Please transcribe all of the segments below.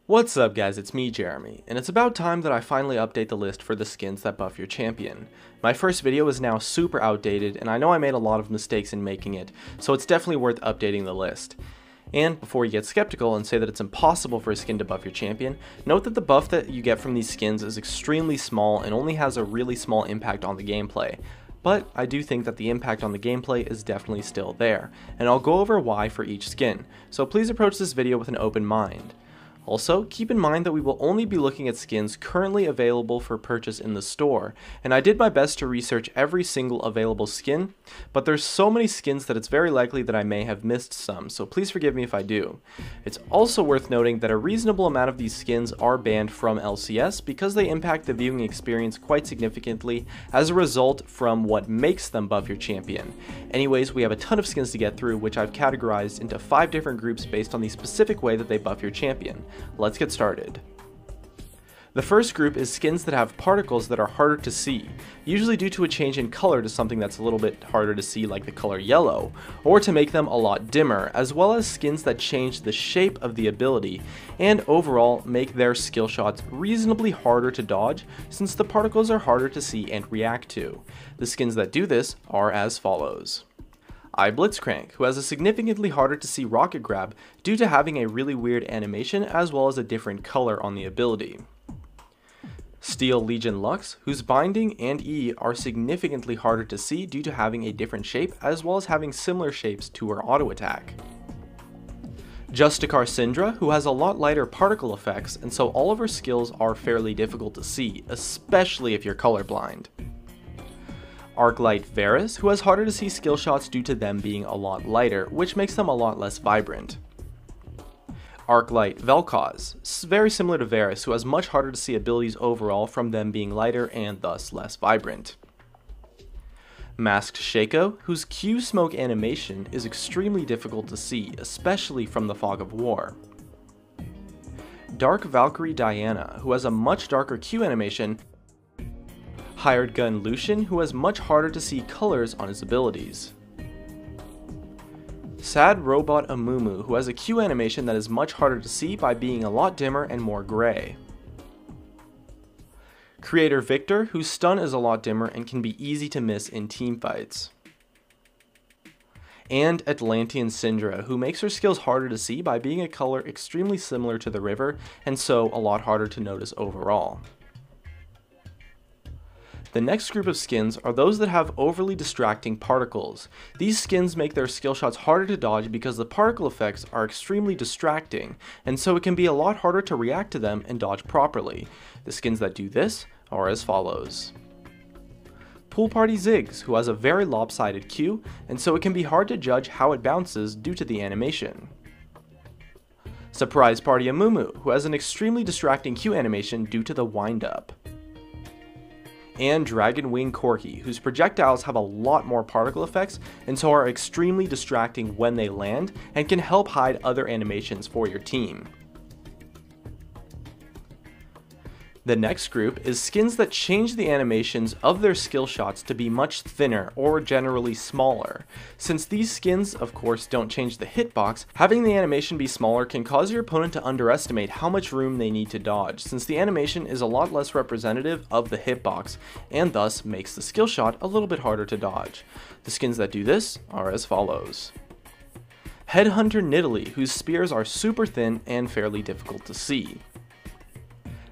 What's up guys, it's me Jeremy, and it's about time that I finally update the list for the skins that buff your champion. My first video is now super outdated, and I know I made a lot of mistakes in making it, so it's definitely worth updating the list. And before you get skeptical and say that it's impossible for a skin to buff your champion, note that the buff that you get from these skins is extremely small and only has a really small impact on the gameplay. But I do think that the impact on the gameplay is definitely still there, and I'll go over why for each skin, so please approach this video with an open mind. Also, keep in mind that we will only be looking at skins currently available for purchase in the store, and I did my best to research every single available skin, but there's so many skins that it's very likely that I may have missed some, so please forgive me if I do. It's also worth noting that a reasonable amount of these skins are banned from LCS because they impact the viewing experience quite significantly as a result from what makes them buff your champion. Anyways, we have a ton of skins to get through, which I've categorized into 5 different groups based on the specific way that they buff your champion. Let's get started. The first group is skins that have particles that are harder to see, usually due to a change in color to something that's a little bit harder to see like the color yellow, or to make them a lot dimmer, as well as skins that change the shape of the ability and overall make their skill shots reasonably harder to dodge since the particles are harder to see and react to. The skins that do this are as follows. Blitzcrank, who has a significantly harder to see rocket grab due to having a really weird animation as well as a different color on the ability. Steel Legion Lux, whose binding and E are significantly harder to see due to having a different shape as well as having similar shapes to her auto attack. Justicar Syndra, who has a lot lighter particle effects, and so all of her skills are fairly difficult to see, especially if you're colorblind. Arclight Varus, who has harder to see skill shots due to them being a lot lighter, which makes them a lot less vibrant. Arclight Vel'Koz, very similar to Varus, who has much harder to see abilities overall from them being lighter and thus less vibrant. Masked Shaco, whose Q smoke animation is extremely difficult to see, especially from the Fog of War. Dark Valkyrie Diana, who has a much darker Q animation. Hired Gun Lucian, who has much harder to see colors on his abilities. Sad Robot Amumu, who has a Q animation that is much harder to see by being a lot dimmer and more gray. Creator Victor, whose stun is a lot dimmer and can be easy to miss in teamfights. And Atlantean Syndra, who makes her skills harder to see by being a color extremely similar to the river and so a lot harder to notice overall. The next group of skins are those that have overly distracting particles. These skins make their skill shots harder to dodge because the particle effects are extremely distracting, and so it can be a lot harder to react to them and dodge properly. The skins that do this are as follows. Pool Party Ziggs, who has a very lopsided Q, and so it can be hard to judge how it bounces due to the animation. Surprise Party Amumu, who has an extremely distracting Q animation due to the wind-up. And Dragon Wing Corki, whose projectiles have a lot more particle effects and so are extremely distracting when they land and can help hide other animations for your team. The next group is skins that change the animations of their skill shots to be much thinner or generally smaller. Since these skins, of course, don't change the hitbox, having the animation be smaller can cause your opponent to underestimate how much room they need to dodge, since the animation is a lot less representative of the hitbox, and thus makes the skill shot a little bit harder to dodge. The skins that do this are as follows. Headhunter Nidalee, whose spears are super thin and fairly difficult to see.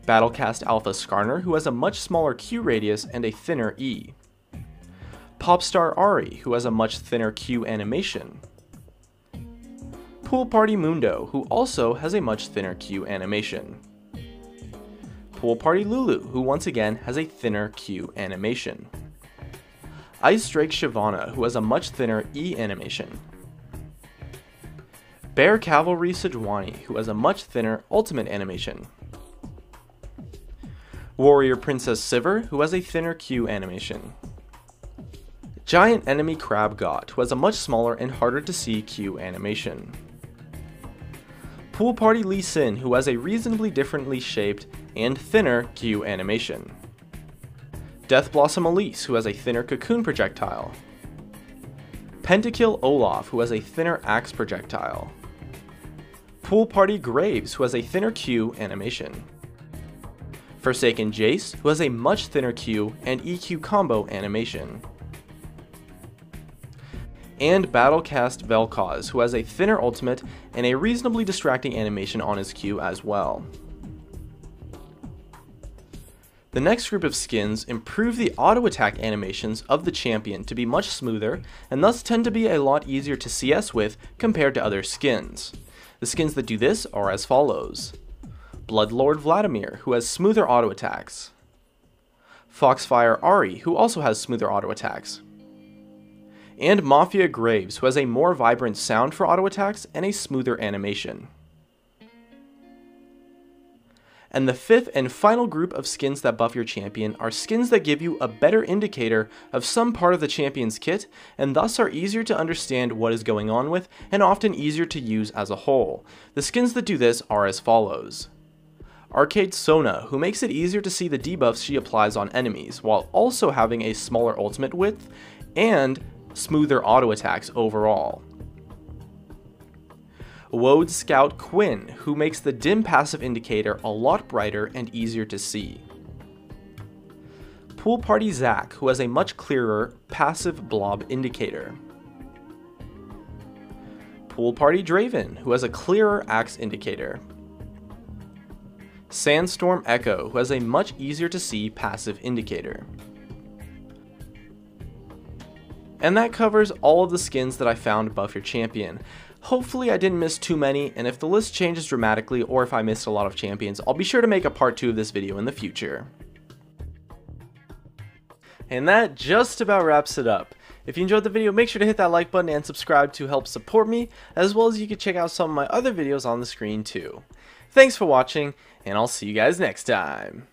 Battlecast Alpha Skarner, who has a much smaller Q radius and a thinner E. Popstar Ari, who has a much thinner Q animation. Pool Party Mundo, who also has a much thinner Q animation. Pool Party Lulu, who once again has a thinner Q animation. Ice Drake Shyvana, who has a much thinner E animation. Bear Cavalry Sejuani, who has a much thinner ultimate animation. Warrior Princess Sivir, who has a thinner Q animation. Giant Enemy Crab God, who has a much smaller and harder to see Q animation. Pool Party Lee Sin, who has a reasonably differently shaped and thinner Q animation. Death Blossom Elise, who has a thinner cocoon projectile. Pentakill Olaf, who has a thinner axe projectile. Pool Party Graves, who has a thinner Q animation. Forsaken Jace, who has a much thinner Q and EQ combo animation. And Battlecast Vel'Koz, who has a thinner ultimate and a reasonably distracting animation on his Q as well. The next group of skins improve the auto attack animations of the champion to be much smoother and thus tend to be a lot easier to CS with compared to other skins. The skins that do this are as follows. Bloodlord Vladimir, who has smoother auto attacks. Foxfire Ahri, who also has smoother auto attacks. And Mafia Graves, who has a more vibrant sound for auto attacks and a smoother animation. And the fifth and final group of skins that buff your champion are skins that give you a better indicator of some part of the champion's kit and thus are easier to understand what is going on with and often easier to use as a whole. The skins that do this are as follows. Arcade Sona, who makes it easier to see the debuffs she applies on enemies while also having a smaller ultimate width and smoother auto attacks overall. Woad Scout Quinn, who makes the dim passive indicator a lot brighter and easier to see. Pool Party Zac, who has a much clearer passive blob indicator. Pool Party Draven, who has a clearer axe indicator. Sandstorm Echo, who has a much easier to see passive indicator. And that covers all of the skins that I found buff your champion. Hopefully I didn't miss too many, and if the list changes dramatically or if I missed a lot of champions, I'll be sure to make a part 2 of this video in the future. And that just about wraps it up. If you enjoyed the video, make sure to hit that like button and subscribe to help support me, as well as you can check out some of my other videos on the screen too. Thanks for watching, and I'll see you guys next time.